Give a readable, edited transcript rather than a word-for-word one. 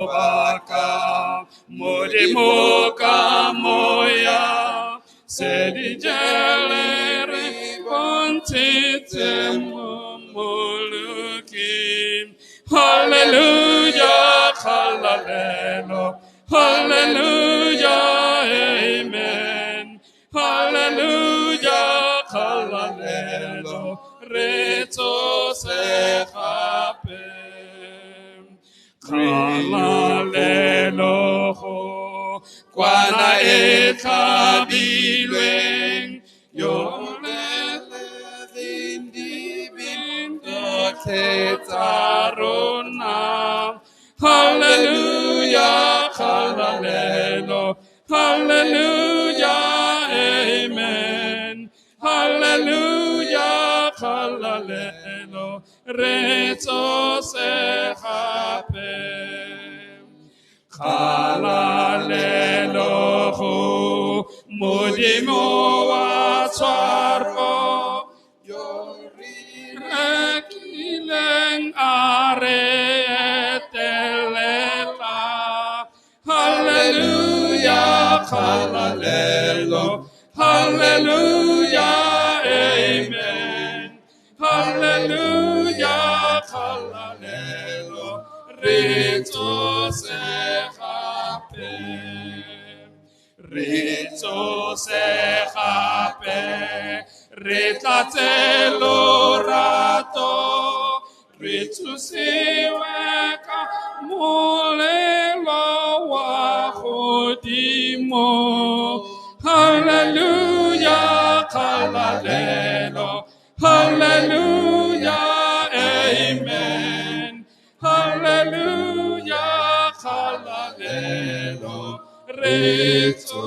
Baka Mori Moka Moya Sedi Jaleri Bontitem Molukim Hallelujah Hallelujah Hallelujah Amen Hallelujah Hallelujah Reto Sechapem Hallelujah Kwana ekabilwen Yolele Dindibin Tetarona Hallelujah Hallelujah Hallelujah Amen Hallelujah Hallelujah Reto Sechapem Hallelujah Modimo Watsarvo Yori Rekileng Are Telela Hallelujah Hallelujah Hallelujah Amen Hallelujah Hallelujah Rito Sechapem Rito Sechapem Ritatelo Rato Rito Siweka Mulelo Wahodimo Hallelujah Hallelujah Hallelujah Amen Hallelujah Hallelujah Reto